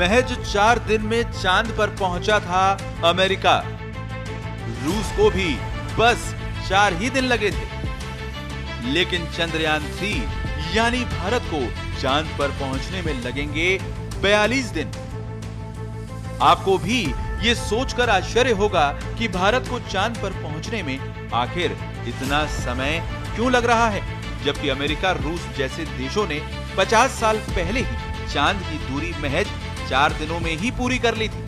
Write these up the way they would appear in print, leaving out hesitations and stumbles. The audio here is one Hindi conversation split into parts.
महज 4 दिन में चांद पर पहुंचा था अमेरिका। रूस को भी बस 4 ही दिन लगे थे, लेकिन चंद्रयान 3 यानी भारत को चांद पर पहुंचने में लगेंगे 42 दिन। आपको भी ये सोचकर आश्चर्य होगा कि भारत को चांद पर पहुंचने में आखिर इतना समय क्यों लग रहा है, जबकि अमेरिका, रूस जैसे देशों ने 50 साल पहले ही चांद की दूरी महज 4 दिनों में ही पूरी कर ली थी।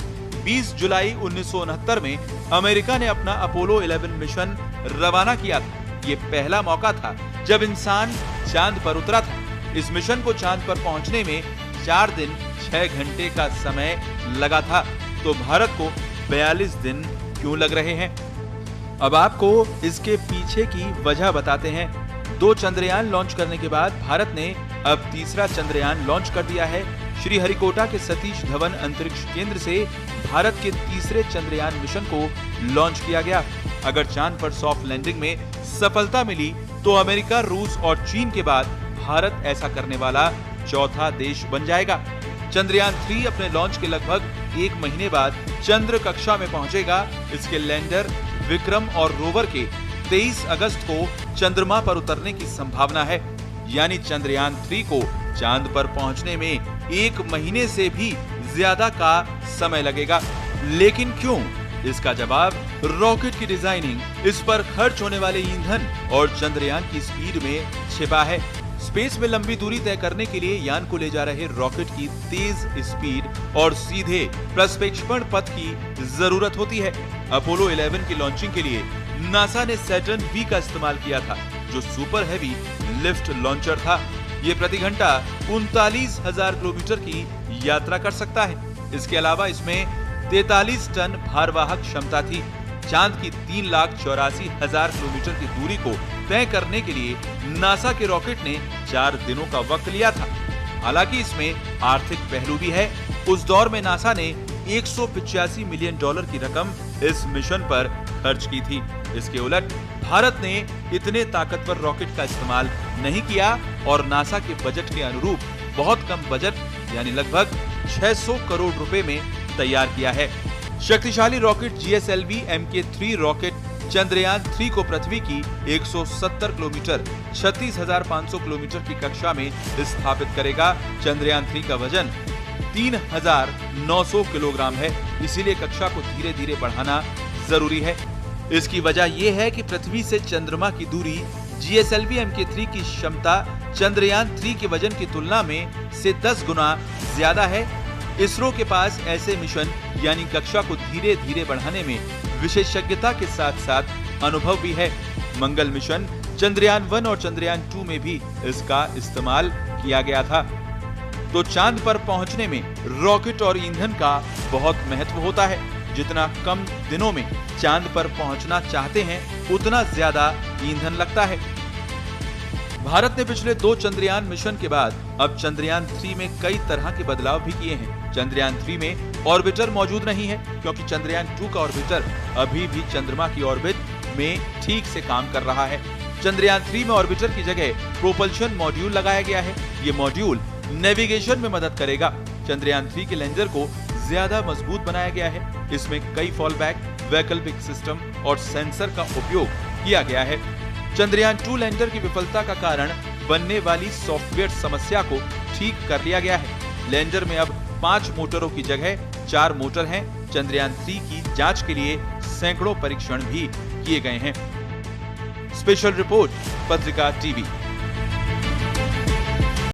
20 जुलाई 1969 में अमेरिका ने अपना अपोलो 11 मिशन रवाना किया था। ये पहला मौका था जब इंसान चांद पर उतरा था। इस मिशन को चांद पर पहुंचने में 4 दिन 6 घंटे का समय लगा था, तो भारत को 42 दिन क्यों लग रहे हैं? अब आपको इसके पीछे की वजह बताते हैं। 2 चंद्रयान लॉन्च करने के बाद भारत ने अब तीसरा चंद्रयान लॉन्च कर दिया है। श्रीहरिकोटा के सतीश धवन अंतरिक्ष केंद्र से भारत के तीसरे चंद्रयान मिशन को लॉन्च किया गया। अगर चांद पर सॉफ्ट लैंडिंग में सफलता मिली तो अमेरिका, रूस और चीन के बाद भारत ऐसा करने वाला चौथा देश बन जाएगा। चंद्रयान 3 अपने लॉन्च के लगभग 1 महीने बाद चंद्र कक्षा में पहुंचेगा। इसके लैंडर विक्रम और रोवर के 23 अगस्त को चंद्रमा पर उतरने की संभावना है, यानी चंद्रयान 3 को चांद पर पहुंचने में 1 महीने से भी ज्यादा का समय लगेगा। लेकिन क्यों? इसका जवाब रॉकेट की डिजाइनिंग, इस पर खर्च होने वाले ईंधन और चंद्रयान की स्पीड में छिपा है। स्पेस में लंबी दूरी तय करने के लिए यान को ले जा रहे रॉकेट की तेज स्पीड और सीधे प्रक्षेपण पथ की जरूरत होती है। अपोलो 11 की लॉन्चिंग के लिए नासा ने सैटर्न V का इस्तेमाल किया था, जो सुपर हैवी लिफ्ट लॉन्चर था। ये प्रति घंटा 39,000 किलोमीटर की यात्रा कर सकता है। इसके अलावा इसमें 43 टन भारवाहक क्षमता थी। चांद की 3,84,000 किलोमीटर की दूरी को तय करने के लिए नासा के रॉकेट ने 4 दिनों का वक्त लिया था। हालांकि इसमें आर्थिक पहलू भी है। उस दौर में नासा ने $185 मिलियन की रकम इस मिशन पर खर्च की थी। इसके उलट भारत ने इतने ताकतवर रॉकेट का इस्तेमाल नहीं किया और नासा के बजट के अनुरूप बहुत कम बजट यानी लगभग 600 करोड़ रुपए में तैयार किया है। शक्तिशाली rocket GSLV Mk3 rocket Chandrayaan 3 को पृथ्वी की 170 किलोमीटर 36,500 किलोमीटर की कक्षा में स्थापित करेगा। चंद्रयान 3 का वजन 3,900 किलोग्राम है, इसीलिए कक्षा को धीरे धीरे बढ़ाना जरूरी है। इसकी वजह यह है कि पृथ्वी से चंद्रमा की दूरी GSLV Mk3 की क्षमता चंद्रयान 3 के वजन की तुलना में से 10 गुना ज्यादा है। इसरो के पास ऐसे मिशन यानी कक्षा को धीरे धीरे बढ़ाने में विशेषज्ञता के साथ साथ अनुभव भी है। मंगल मिशन चंद्रयान 1 और चंद्रयान 2 में भी इसका इस्तेमाल किया गया था। तो चांद पर पहुंचने में रॉकेट और ईंधन का बहुत महत्व होता है। जितना कम दिनों में चांद पर पहुंचना चाहते हैं, उतना ज्यादा ईंधन लगता है। भारत ने पिछले 2 चंद्रयान मिशन के बाद अब चंद्रयान 3 में कई तरह के बदलाव भी किए हैं। चंद्रयान 3 में ऑर्बिटर मौजूद नहीं है, क्योंकि चंद्रयान 2 का ऑर्बिटर अभी भी चंद्रमा की ऑर्बिट में ठीक से काम कर रहा है। चंद्रयान 3 में ऑर्बिटर की जगह प्रोपल्शन मॉड्यूल लगाया गया है। ये मॉड्यूल नेविगेशन में मदद करेगा। चंद्रयान 3 के लैंडर को ज्यादा मजबूत बनाया गया है। इसमें कई फॉलबैक, वैकल्पिक सिस्टम और सेंसर का उपयोग किया गया है। चंद्रयान 2 लैंडर की विफलता का कारण बनने वाली सॉफ्टवेयर समस्या को ठीक कर लिया गया है। लैंडर में अब 5 मोटरों की जगह 4 मोटर हैं। चंद्रयान 3 की जांच के लिए सैकड़ों परीक्षण भी किए गए हैं। स्पेशल रिपोर्ट, पत्रिका टीवी।